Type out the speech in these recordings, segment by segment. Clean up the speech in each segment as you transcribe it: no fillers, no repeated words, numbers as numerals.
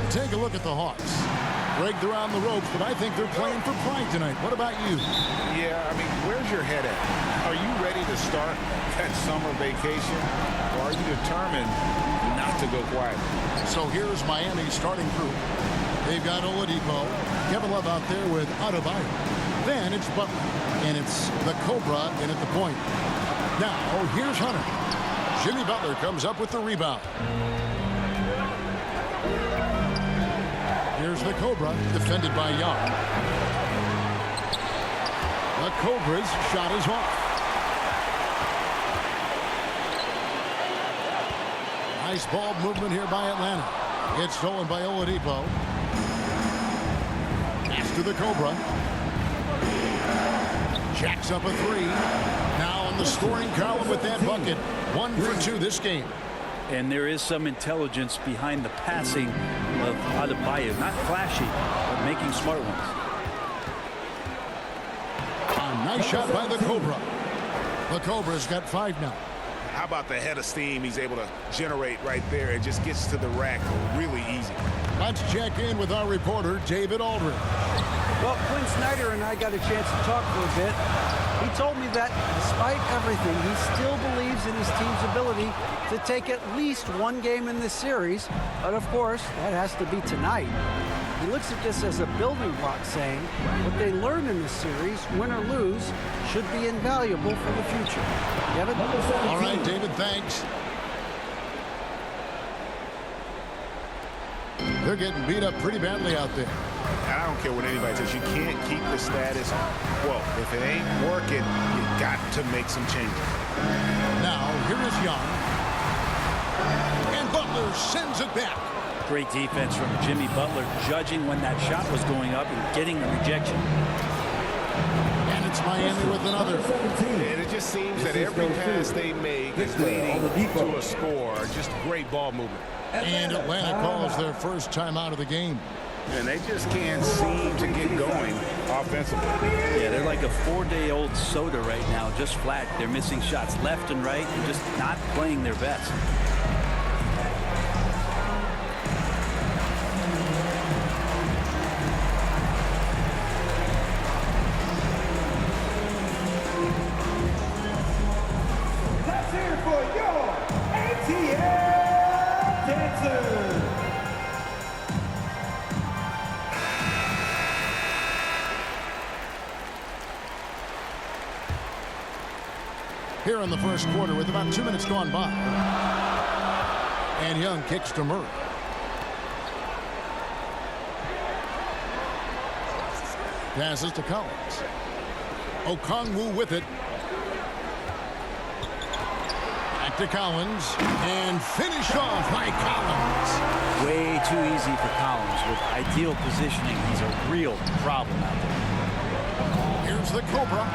Take a look at the Hawks. Dragged around the ropes, but I think they're playing for pride tonight. What about you? Yeah, I mean, where's your head at? Are you ready to start that summer vacation? Or are you determined not to go quiet? So here's Miami's starting group. They've got Oladipo, Kevin Love out there with Adebayo. Then it's Butler, and it's the Cobra in at the point. Now, here's Hunter. Jimmy Butler comes up with the rebound. Here's the Cobra, defended by Young. The Cobra's shot is off. Nice ball movement here by Atlanta. It's stolen by Oladipo. Pass to the Cobra. Jacks up a three. Now on the scoring column with that bucket. 1 for 2 this game. And there is some intelligence behind the passing of Adebayo. Not flashy, but making smart ones. A nice shot by the Cobra. The Cobra's got 5 now. How about the head of steam he's able to generate right there? It just gets to the rack really easy. Let's check in with our reporter, David Aldridge. Well, Quinn Snyder and I got a chance to talk for a bit. He told me that despite everything, he still believes in his team's ability to take at least one game in this series. But of course, that has to be tonight. He looks at this as a building block, saying what they learned in this series, win or lose, should be invaluable for the future. Kevin? All right, David, thanks. They're getting beat up pretty badly out there. I don't care what anybody says. You can't keep the status quo. If it ain't working, you got to make some changes. Now, here is Young. And Butler sends it back. Great defense from Jimmy Butler, judging when that shot was going up and getting the rejection. And it's Miami with another. And it just seems that every pass they make is leading to a score. Just great ball movement. And Atlanta calls their first time out of the game. And they just can't seem to get going offensively. Yeah, they're like a 4-day-old soda right now, just flat. They're missing shots left and right and just not playing their best. Let's hear it for your ATL dancers. Here in the first quarter with about 2 minutes gone by. And Young kicks to Murray. Passes to Collins. Okongwu with it. Back to Collins. And finished off by Collins. Way too easy for Collins. With ideal positioning, he's a real problem out there. Here's the Cobra.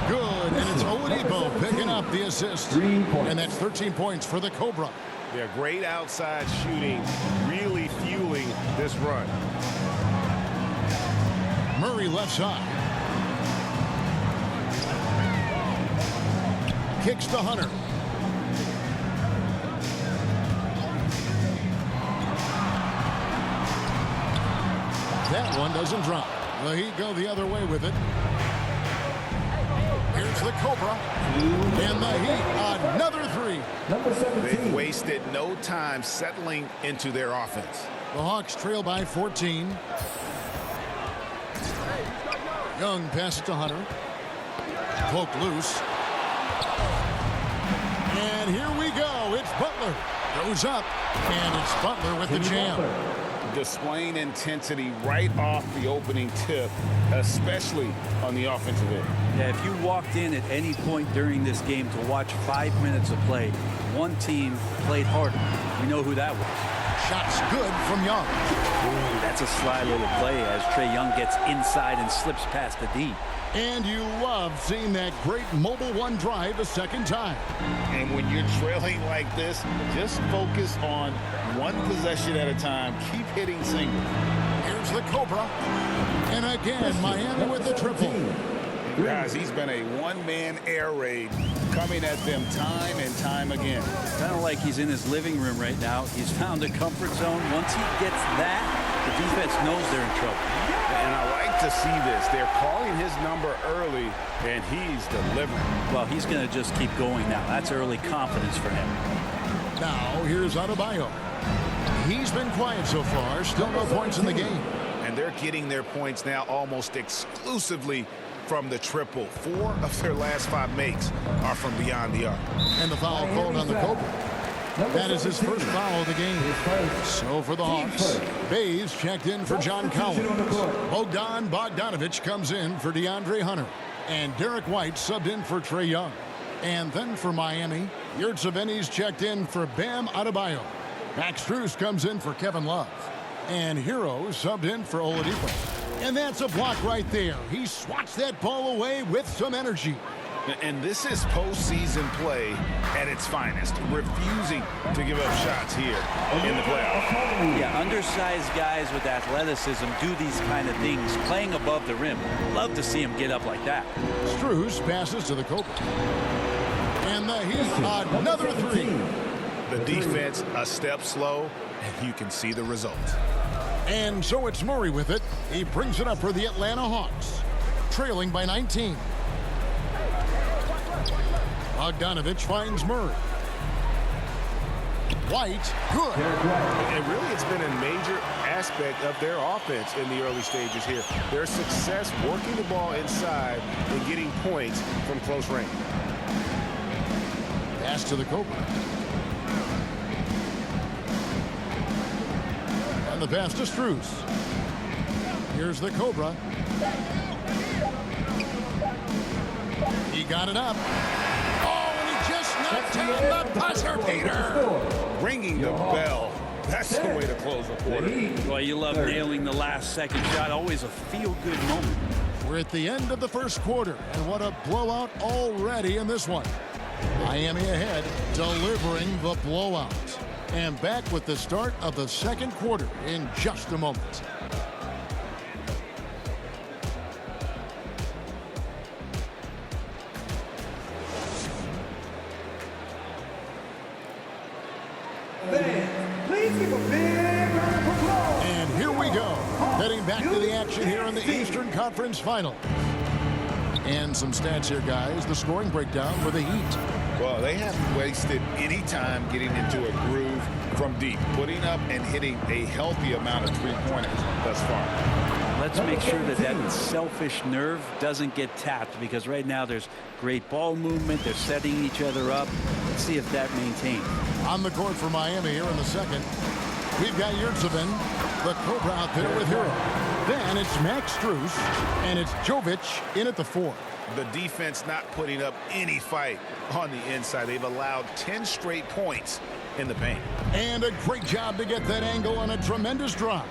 Good, and it's Oladipo picking up the assist. And that's 13 points for the Cobra. They're great outside shooting, really fueling this run. Murray left side. Kicks to Hunter. That one doesn't drop. The Heat go the other way with it. Here's the Cobra. And the Heat, another three. Number 17. They've wasted no time settling into their offense. The Hawks trail by 14. Young passes to Hunter. Poked loose. And here we go. It's Butler. Goes up. And it's Butler with the jam. Displaying intensity right off the opening tip, especially on the offensive end. Yeah, if you walked in at any point during this game to watch 5 minutes of play, one team played harder. We know who that was. Shots good from Young. Ooh, that's a sly little play as Trae Young gets inside and slips past the D. And you love seeing that great mobile one drive a second time. And when you're trailing like this, just focus on one possession at a time. Keep hitting singles. Here's the Cobra. And again, Miami with the triple. Guys, he's been a one-man air raid coming at them time and time again. Kind of like he's in his living room right now. He's found a comfort zone. Once he gets that, the defense knows they're in trouble. And I like to see this. They're calling his number early, and he's delivering. Well, he's going to just keep going now. That's early confidence for him. Now, here's Adebayo. He's been quiet so far. Still no points in the game. And they're getting their points now almost exclusively from the triple. 4 of their last 5 makes are from beyond the arc. And the foul called on the Cobra. That is his first foul of the game. So for the Hawks, Bays checked in for John Collins. Bogdan Bogdanovic comes in for DeAndre Hunter. And Derek White subbed in for Trae Young. And then for Miami, Yurtseven's checked in for Bam Adebayo. Max Strus comes in for Kevin Love. And Hero subbed in for Oladipo. And that's a block right there. He swats that ball away with some energy. And this is postseason play at its finest, refusing to give up shots here in the playoffs. Yeah, undersized guys with athleticism do these kind of things, playing above the rim. Love to see him get up like that. Strus passes to the Cobra. And the Heat, another 3. The defense a step slow, and you can see the result. And so it's Murray with it. He brings it up for the Atlanta Hawks, trailing by 19. Bogdanovic finds Murray. White, good. And really, it's been a major aspect of their offense in the early stages here. Their success working the ball inside and getting points from close range. Pass to the Cobra. And the pass to Strus. Here's the Cobra. He got it up. The buzzer beater. Ringing the bell. That's the way to close a quarter. Well, you love nailing the last second shot. Always a feel-good moment. We're at the end of the first quarter, and what a blowout already in this one. Miami ahead, delivering the blowout. And back with the start of the second quarter in just a moment. Please give a big round of applause. And here we go, heading back to the action here in the Eastern Conference Final. And some stats here, guys. The scoring breakdown for the Heat. Well, they haven't wasted any time getting into a groove from deep, putting up and hitting a healthy amount of three-pointers thus far. Let's make sure that that selfish nerve doesn't get tapped, because right now there's great ball movement. They're setting each other up. Let's see if that maintains. On the court for Miami here in the second, we've got Yurtseven, the Cobra out there with Hero. Then it's Max Strus, and it's Jovic in at the 4. The defense not putting up any fight on the inside. They've allowed 10 straight points in the paint. And a great job to get that angle on a tremendous drive.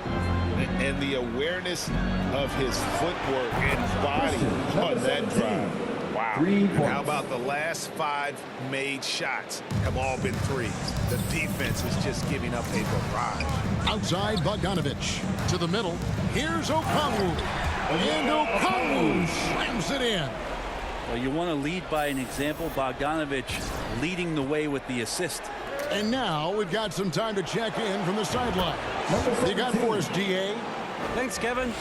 And the awareness of his footwork and body on that drive. Wow. And how about the last 5 made shots have all been threes? The defense is just giving up a barrage. Outside Bogdanovic to the middle. Here's Okongwu. And Okongwu slams it in. Well, you want to lead by an example. Bogdanovic leading the way with the assist. And now we've got some time to check in from the sideline. You got for us, DA? Thanks, Kevin.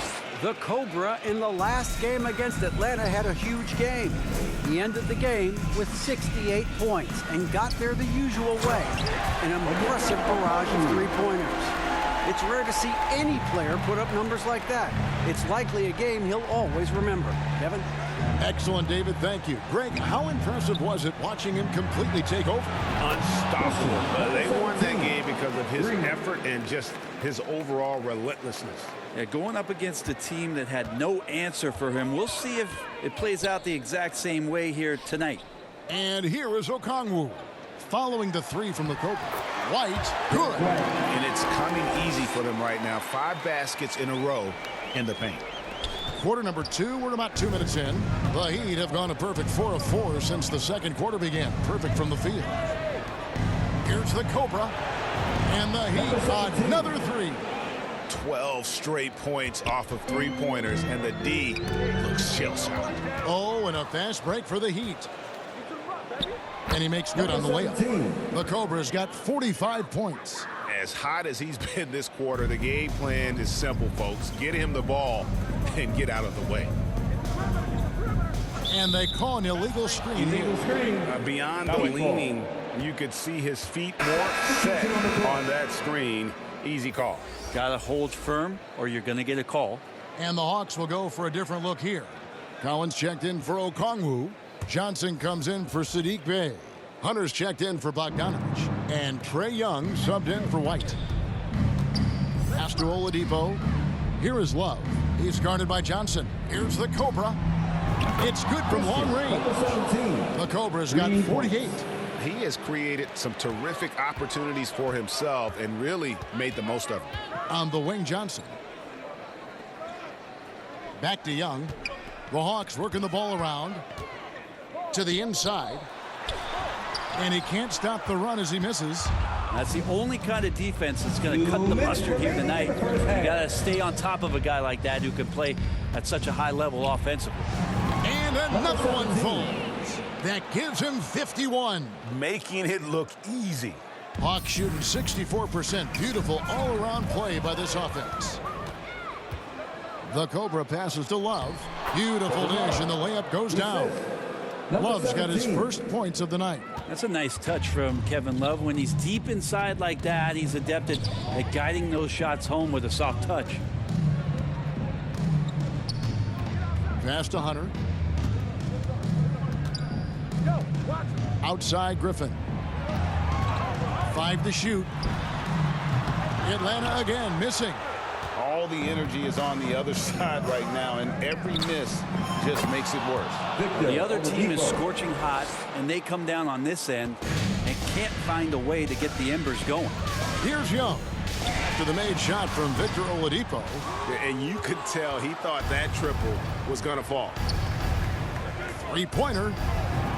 The Cobra in the last game against Atlanta had a huge game. He ended the game with 68 points and got there the usual way, an impressive barrage of three-pointers. It's rare to see any player put up numbers like that. It's likely a game he'll always remember. Kevin? Excellent, David. Thank you. Greg, how impressive was it watching him completely take over? Unstoppable. They won that game because of his effort and just his overall relentlessness. Yeah, going up against a team that had no answer for him. We'll see if it plays out the exact same way here tonight. And here is Okongwu following the 3 from the Cobra. White, good. And it's coming easy for them right now. 5 baskets in a row in the paint. Quarter number 2, we're about 2 minutes in. The Heat have gone a perfect 4 of 4 since the second quarter began. Perfect from the field. Here's the Cobra. And the Heat, another 3. 12 straight points off of three-pointers, and the D looks shell-shocked. Oh, and a fast break for the Heat. And he makes good on the layup. The Cobra's got 45 points. As hot as he's been this quarter, the game plan is simple, folks. Get him the ball and get out of the way. And they call an illegal screen here. Beyond the leaning, you could see his feet more set on that screen. Easy call. Got to hold firm or you're going to get a call. And the Hawks will go for a different look here. Collins checked in for Okongwu. Johnson comes in for Sadiq Bey. Hunter's checked in for Bogdanovich. And Trae Young subbed in for White. Pass to Oladipo. Here is Love. He's guarded by Johnson. Here's the Cobra. It's good from long range. The Cobra's got 48. He has created some terrific opportunities for himself and really made the most of them. On the wing, Johnson. Back to Young. The Hawks working the ball around to the inside. And he can't stop the run as he misses. That's the only kind of defense that's going to cut the mustard here tonight. You got to stay on top of a guy like that who can play at such a high level offensively. And another one falls. That gives him 51. Making it look easy. Hawks shooting 64%. Beautiful all-around play by this offense. The Cobra passes to Love. Beautiful dish, and the layup goes down. Love's got his first points of the night. That's a nice touch from Kevin Love. When he's deep inside like that, he's adept at guiding those shots home with a soft touch. Pass to Hunter. Outside Griffin. 5 to shoot. Atlanta again missing. All the energy is on the other side right now, and every miss just makes it worse. The other team is scorching hot, and they come down on this end and can't find a way to get the embers going. Here's Young. After the made shot from Victor Oladipo. And you could tell he thought that triple was going to fall. Three-pointer.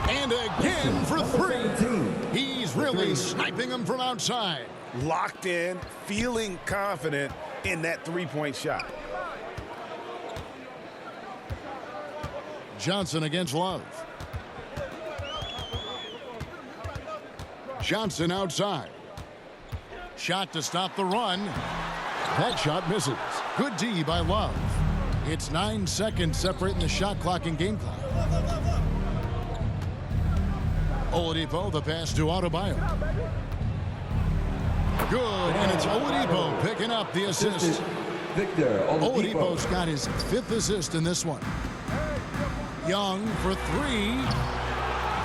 And again for 3. He's really sniping them from outside. Locked in, feeling confident in that three-point shot. Johnson against Love. Johnson outside. Shot to stop the run. That shot misses. Good D by Love. It's 9 seconds separating the shot clock and game clock. Oladipo, the pass to Adebayo. Good, and it's Oladipo picking up the assist. Oladipo's got his 5th assist in this one. Young for 3.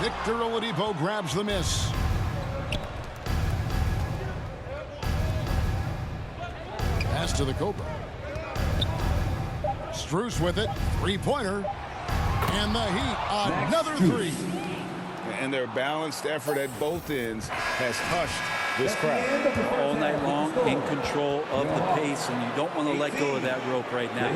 Victor Oladipo grabs the miss. Pass to the Cobra. Strus with it. 3-pointer. And the Heat, another 3. And their balanced effort at both ends has hushed this crowd. All night long, in control of the pace, and you don't want to let go of that rope right now.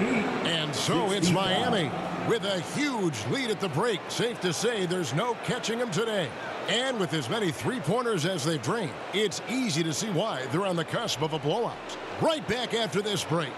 And so it's Miami with a huge lead at the break. Safe to say there's no catching them today. And with as many three-pointers as they've drained, it's easy to see why they're on the cusp of a blowout. Right back after this break.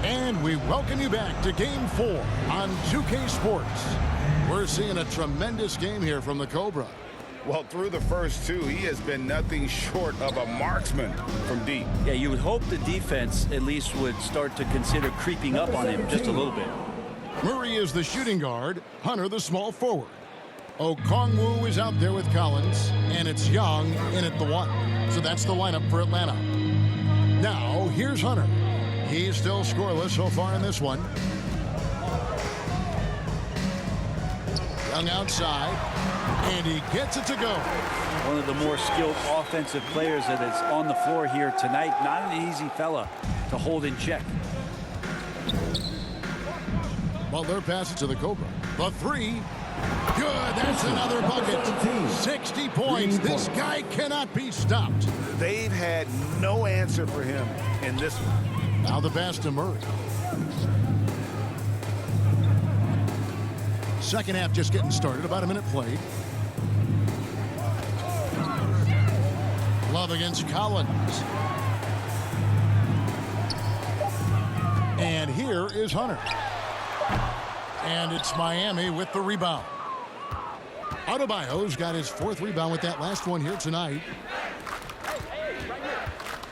And we welcome you back to Game 4 on 2K Sports. We're seeing a tremendous game here from the Cobra. Well, through the first 2, he has been nothing short of a marksman from deep. Yeah, you would hope the defense at least would start to consider creeping up on him just a little bit. Murray is the shooting guard, Hunter the small forward. Okongwu is out there with Collins, and it's Young in at the 1. So that's the lineup for Atlanta. Now, here's Hunter. He's still scoreless so far in this one. Young outside, and he gets it to go. One of the more skilled offensive players that is on the floor here tonight. Not an easy fella to hold in check. Butler passes to the Cobra. The three. Good. That's another bucket. 60 points. This guy cannot be stopped. They've had no answer for him in this one. Now the pass to Murray. Second half just getting started. About a minute played. Love against Collins. And here is Hunter. And it's Miami with the rebound. Adebayo's got his 4th rebound with that last one here tonight.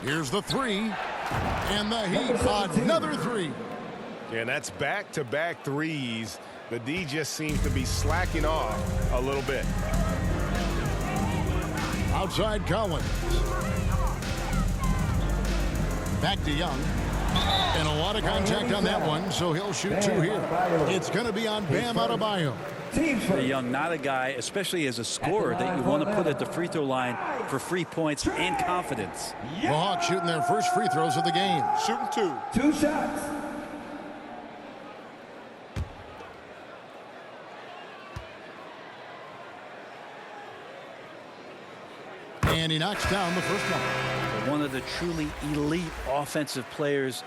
Here's the three. And the Heat, another three. Yeah, and that's back-to-back threes. The D just seems to be slacking off a little bit. Outside Collins. Back to Young. And a lot of contact on that one, so he'll shoot 2 here. It's going to be on Bam Adebayo. Trae Young, not a guy, especially as a scorer, that you want to put at the free throw line for free points and confidence. The Hawks shooting their first free throws of the game. Shooting 2. 2 shots. And he knocks down the first one. One of the truly elite offensive players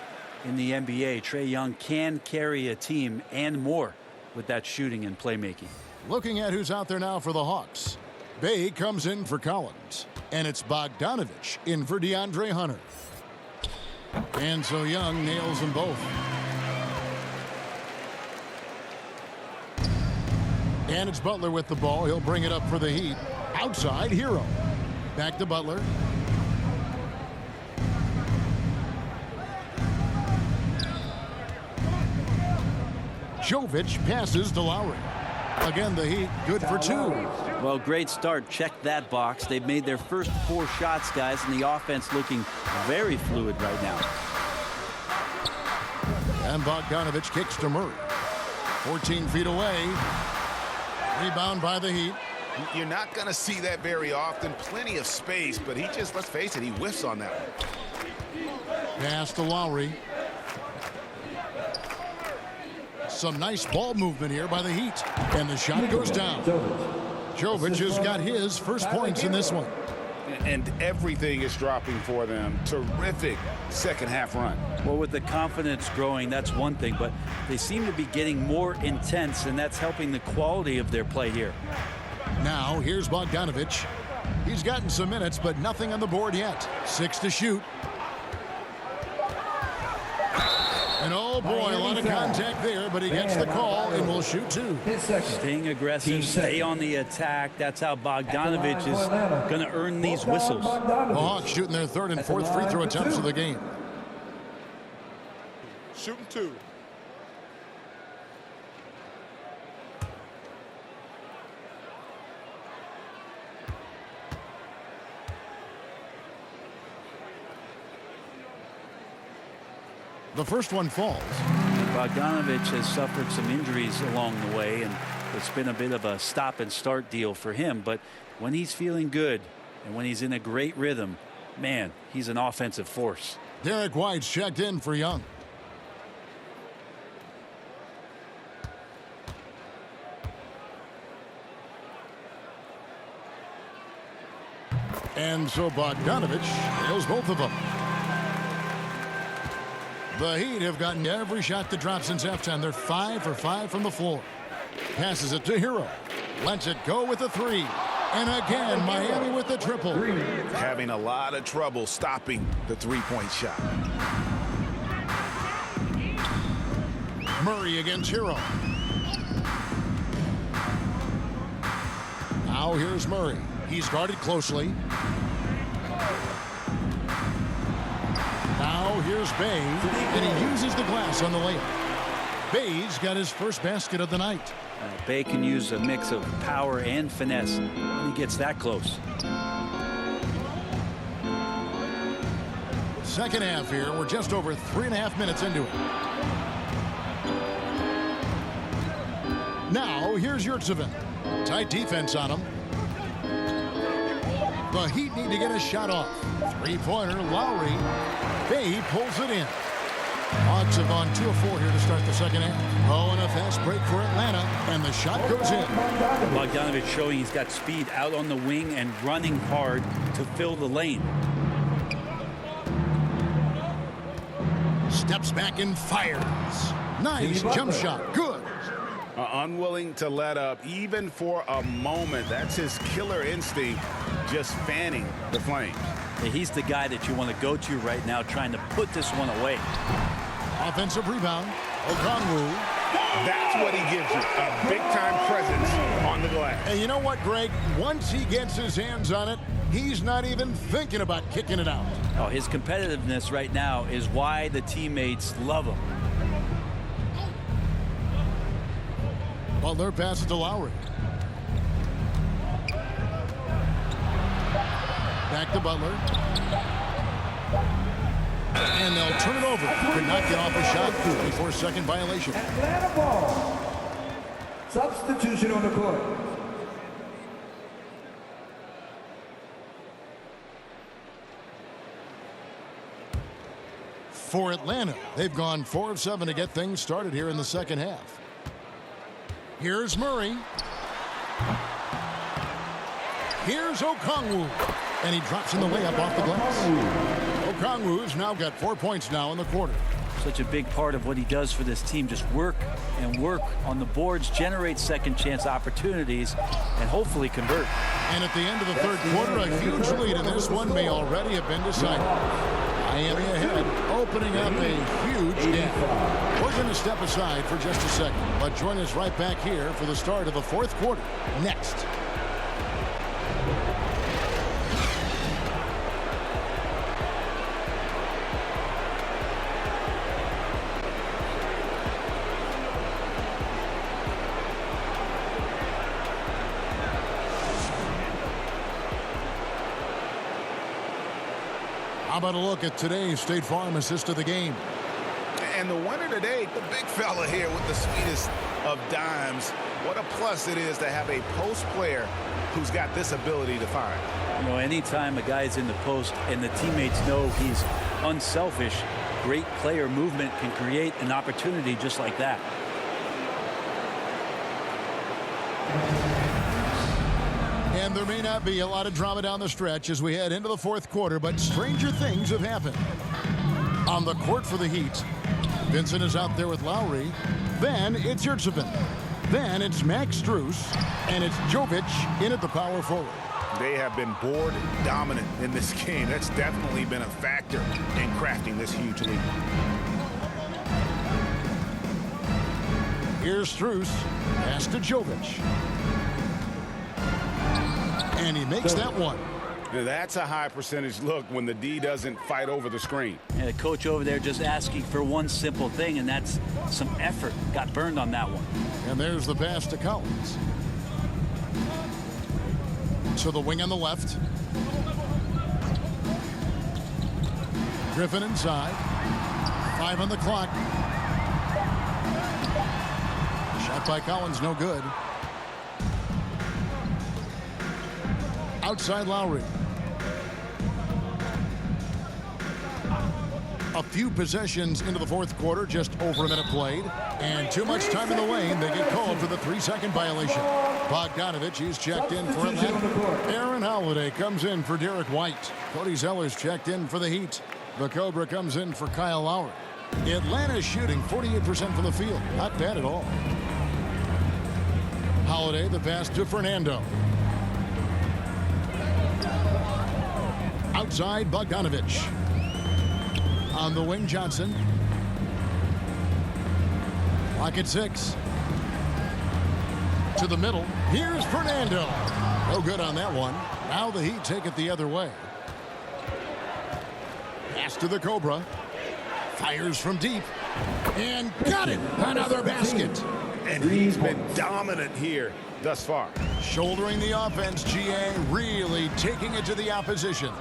in the NBA. Trae Young can carry a team and more with that shooting and playmaking. Looking at who's out there now for the Hawks. Bay comes in for Collins. And it's Bogdanovich in for DeAndre Hunter. And so Young nails them both. And it's Butler with the ball. He'll bring it up for the Heat. Outside, Hero. Back to Butler. Jovic passes to Lowry. Again, the Heat good for 2. Well, great start. Check that box. They've made their first 4 shots, guys, and the offense looking very fluid right now. And Bogdanovich kicks to Murray. 14 feet away. Rebound by the Heat. You're not going to see that very often. Plenty of space, but he just, let's face it, he whiffs on that one. Pass to Lowry. Some nice ball movement here by the Heat. And the shot goes down. Jovic has got his first points in this one. And everything is dropping for them. Terrific second half run. Well, with the confidence growing, that's one thing, but they seem to be getting more intense, and that's helping the quality of their play here. Now, here's Bogdanovich. He's gotten some minutes, but nothing on the board yet. 6 to shoot. And oh boy, a lot of contact there, but he gets the call and will shoot 2. Staying aggressive, stay on the attack. That's how Bogdanovich is going to earn these whistles. The Hawks shooting their 3rd and 4th free throw attempts of the game. Shooting 2. The first one falls. Bogdanovich has suffered some injuries along the way, and it's been a bit of a stop and start deal for him. But when he's feeling good and when he's in a great rhythm, man, he's an offensive force. Derek White's checked in for Young. And so Bogdanovich nails both of them. The Heat have gotten every shot that dropped since halftime. They're 5 for 5 from the floor. Passes it to Hero. Lets it go with the 3. And again, Miami with the triple. Having a lot of trouble stopping the three-point shot. Murray against Hero. Now here's Murray. He's guarded closely. Now here's Bay, and he uses the glass on the layup. Bay's got his first basket of the night. Bay can use a mix of power and finesse when he gets that close. Second half here. We're just over 3.5 minutes into it. Now here's Yurtseven. Tight defense on him. The Heat need to get a shot off. Three-pointer, Lowry. He pulls it in. Hawks have gone 2 of 4 here to start the second half. Oh, and a fast break for Atlanta, and the shot goes in. Bogdanovich showing he's got speed out on the wing and running hard to fill the lane. Steps back and fires. Nice jump shot. Good. Unwilling to let up even for a moment. That's his killer instinct, just fanning the flames. He's the guy that you want to go to right now, trying to put this one away. Offensive rebound. Okongwu. That's what he gives you, a big-time presence on the glass. And you know what, Greg? Once he gets his hands on it, he's not even thinking about kicking it out. Oh, his competitiveness right now is why the teammates love him. Butler passes to Lowry. Back to Butler. And they'll turn it over. Could not get off a shot. 24-second violation. Atlanta ball. Substitution on the court. For Atlanta, they've gone 4 of 7 to get things started here in the second half. Here's Murray. Here's Okongwu. And he drops in the layup off the glass. Okongwu's now got 4 points now in the quarter. Such a big part of what he does for this team. Just work and work on the boards, generate second chance opportunities, and hopefully convert. And at the end of the third quarter, a huge lead in this one may already have been decided. Miami ahead, opening up a huge gap. We're going to step aside for just a second, but join us right back here for the start of the fourth quarter next. How about a look at today's State Farm assist of the game? And the winner today, the big fella here with the sweetest of dimes. What a plus it is to have a post player who's got this ability to find. You know, anytime a guy's in the post and the teammates know he's unselfish, great player movement can create an opportunity just like that. And there may not be a lot of drama down the stretch as we head into the fourth quarter, but stranger things have happened. On the court for the Heat, Vincent is out there with Lowry. Then it's Yurtseven. Then it's Max Strus. And it's Jovic in at the power forward. They have been board dominant in this game. That's definitely been a factor in crafting this huge lead. Here's Strus. Pass to Jovic. And he makes that one. Now that's a high percentage look when the D doesn't fight over the screen. And the coach over there just asking for one simple thing, and that's some effort. Got burned on that one. And there's the pass to Collins. To the wing on the left. Griffin inside. 5 on the clock. Shot by Collins, no good. Outside Lowry. A few possessions into the fourth quarter, just over a minute played. And too much time in the lane. They get called for the 3-second violation. Bogdanovich, he's checked in for Atlanta. Aaron Holiday comes in for Derek White. Cody Zeller's checked in for the Heat. The Cobra comes in for Kyle Lowry. Atlanta's shooting 48% from the field. Not bad at all. Holiday, the pass to Fernando. Outside Bogdanovich. On the wing, Johnson. Clock at 6. To the middle. Here's Fernando. No good on that one. Now the Heat take it the other way. Pass to the Cobra. Fires from deep. And got it. Another basket. And he's been dominant here thus far. Shouldering the offense, GA really taking it to the opposition.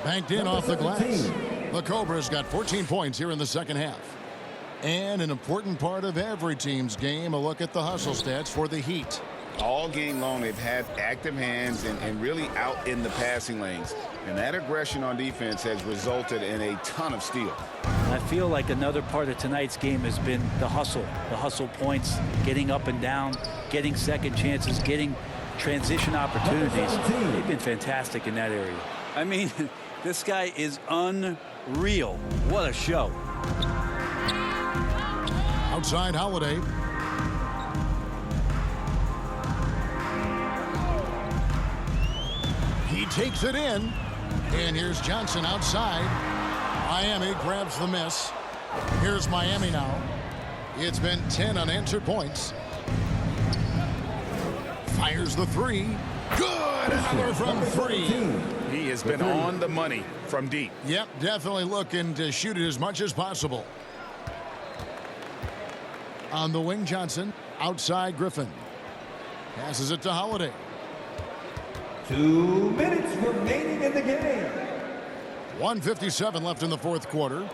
Banked in off the glass. The Cobra's got 14 points here in the second half. And an important part of every team's game, a look at the hustle stats for the Heat. All game long, they've had active hands and really out in the passing lanes. And that aggression on defense has resulted in a ton of steals. I feel like another part of tonight's game has been the hustle points, getting up and down, getting second chances, getting transition opportunities. They've been fantastic in that area. I mean, this guy is unreal. What a show. Outside Holiday. He takes it in. And here's Johnson outside. Miami grabs the miss. Here's Miami now. It's been 10 unanswered points. Fires the three. Good! Another from three. He has been on the money from deep. Yep, definitely looking to shoot it as much as possible. On the wing, Johnson. Outside, Griffin. Passes it to Holiday. 2 minutes remaining in the game. 1:57 left in the fourth quarter.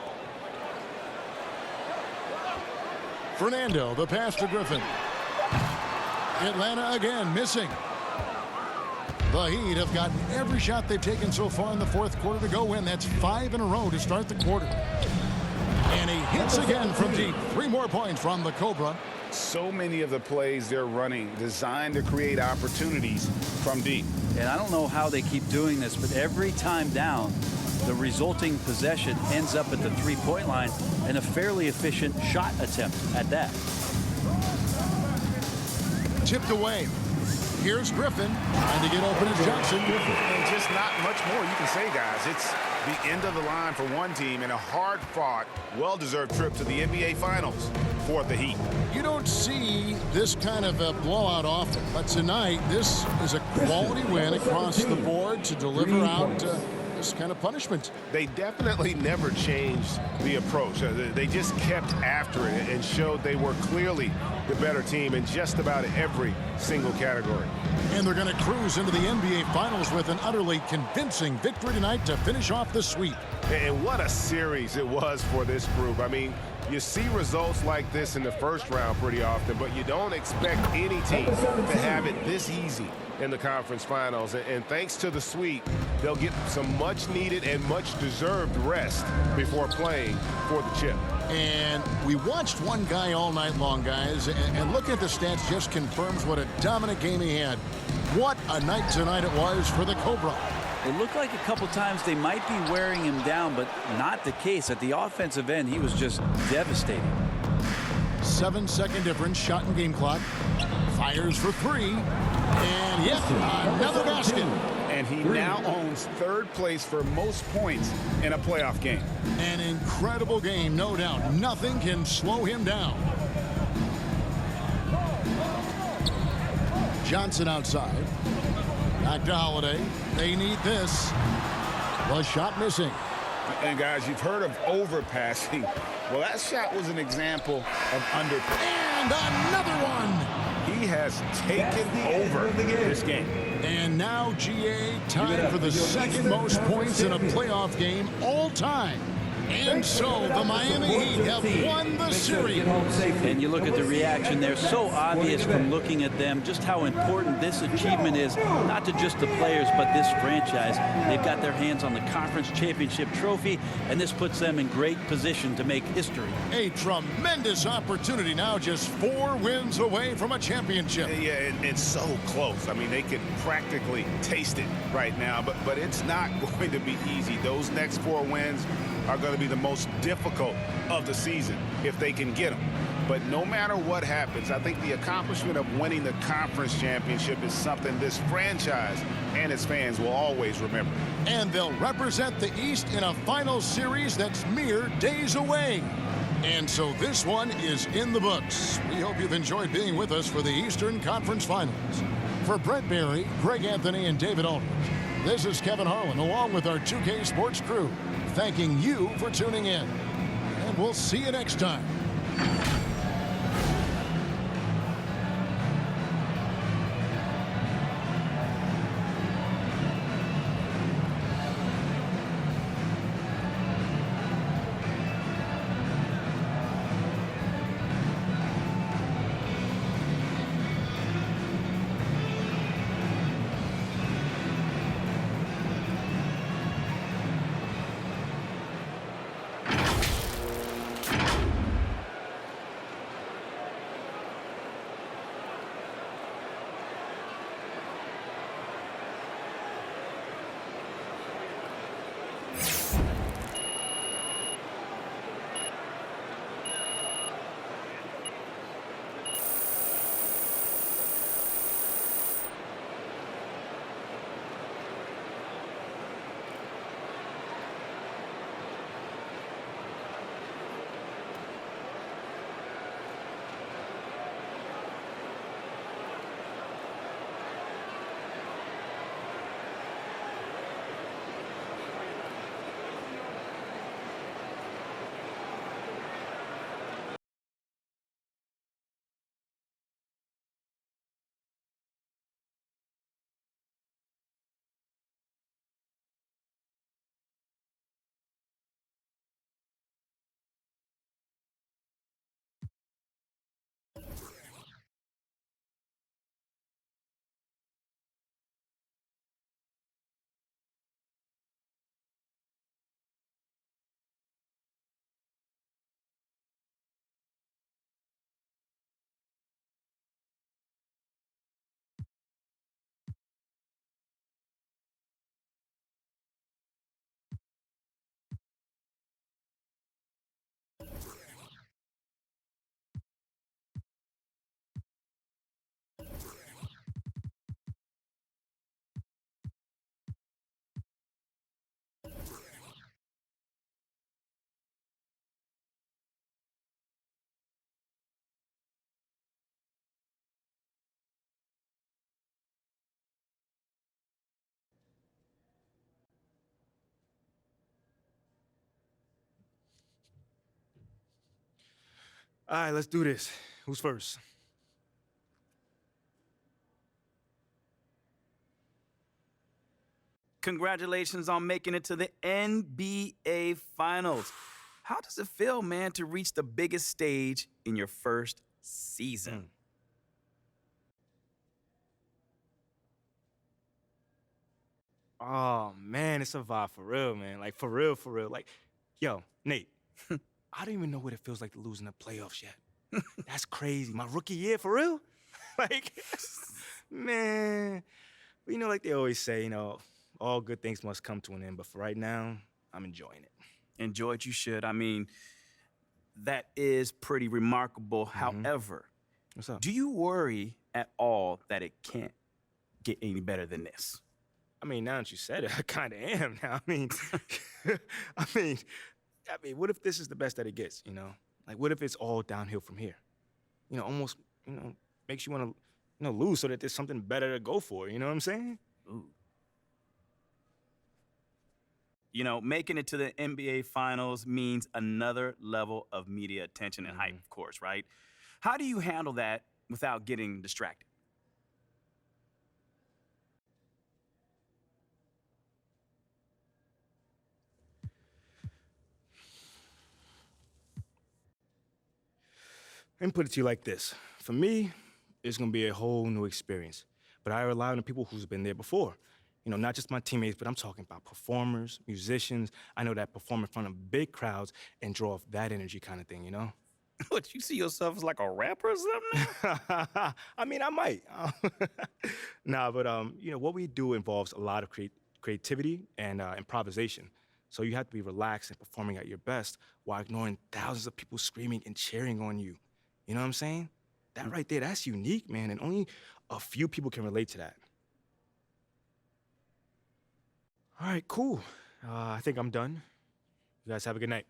Fernando, the pass to Griffin. Atlanta again missing. The Heat have gotten every shot they've taken so far in the fourth quarter to go win. That's 5 in a row to start the quarter. And he hits again from deep. 3 more points from the Cobra. So many of the plays they're running designed to create opportunities from deep. And I don't know how they keep doing this, but every time down, the resulting possession ends up at the three-point line and a fairly efficient shot attempt at that. Tipped away. Here's Griffin trying to get open as Johnson. And just not much more you can say, guys. It's the end of the line for one team and a hard-fought, well-deserved trip to the NBA Finals for the Heat. You don't see this kind of a blowout often, but tonight this is a quality win across the board to deliver out this kind of punishment. They definitely never changed the approach. They just kept after it and showed they were clearly the better team in just about every single category. And they're going to cruise into the NBA Finals with an utterly convincing victory tonight to finish off the sweep. And what a series it was for this group. I mean, you see results like this in the first round pretty often, but you don't expect any team to have it this easy in the conference finals. And thanks to the sweep, they'll get some much-needed and much-deserved rest before playing for the chip. And we watched one guy all night long, guys, and looking at the stats just confirms what a dominant game he had. What a night tonight it was for the Cobra. It looked like a couple times they might be wearing him down, but not the case. At the offensive end, he was just devastating. 7-second difference, shot and game clock. Fires for three. And yep, another basket. And he now owns third place for most points in a playoff game. An incredible game, no doubt. Nothing can slow him down. Johnson outside. Back to Holiday. They need this. The shot missing. And guys, you've heard of overpassing. Well, that shot was an example of under. And another one. He has taken over this game. And now GA tied for the second most points in a playoff game all time. And so the Miami Heat have won the series. And you look at the reaction there, so obvious from looking at them just how important this achievement is, not to just the players, but this franchise. They've got their hands on the conference championship trophy, and this puts them in great position to make history. A tremendous opportunity now, just 4 wins away from a championship. Yeah, it's so close. I mean, they can practically taste it right now, but it's not going to be easy. Those next 4 wins are going to be the most difficult of the season if they can get them. But no matter what happens, I think the accomplishment of winning the conference championship is something this franchise and its fans will always remember. And they'll represent the East in a final series that's mere days away. And so this one is in the books. We hope you've enjoyed being with us for the Eastern Conference Finals. For Brent Barry, Greg Anthony, and David Aldridge, this is Kevin Harlan along with our 2K Sports crew, thanking you for tuning in. And we'll see you next time. All right, let's do this. Who's first? Congratulations on making it to the NBA Finals. How does it feel, man, to reach the biggest stage in your first season? Oh, man, it's a vibe for real, man. Like, for real, for real. Like, yo, Nate, I don't even know what it feels like to lose in the playoffs yet. That's crazy. My rookie year, for real? Like, man. But you know, like they always say, you know, all good things must come to an end. But for right now, I'm enjoying it. Enjoy it, you should. I mean, that is pretty remarkable. However, What's up? do you worry at all that it can't get any better than this? I mean, now that you said it, I kind of am now. I mean, I mean, what if this is the best that it gets, you know? Like, what if it's all downhill from here? You know, almost, you know, makes you want to, you know, lose so that there's something better to go for, you know what I'm saying? Ooh. You know, making it to the NBA Finals means another level of media attention and hype, of course, right? How do you handle that without getting distracted? Let me put it to you like this. For me, it's going to be a whole new experience. But I rely on the people who's been there before. You know, not just my teammates, but I'm talking about performers, musicians. I know that perform in front of big crowds and draw off that energy kind of thing, you know? What, you see yourself as like a rapper or something? I mean, I might. Nah, but, you know, what we do involves a lot of creativity and improvisation. So you have to be relaxed and performing at your best while ignoring thousands of people screaming and cheering on you. You know what I'm saying? That right there, that's unique, man, and only a few people can relate to that. All right, cool. I think I'm done. You guys have a good night.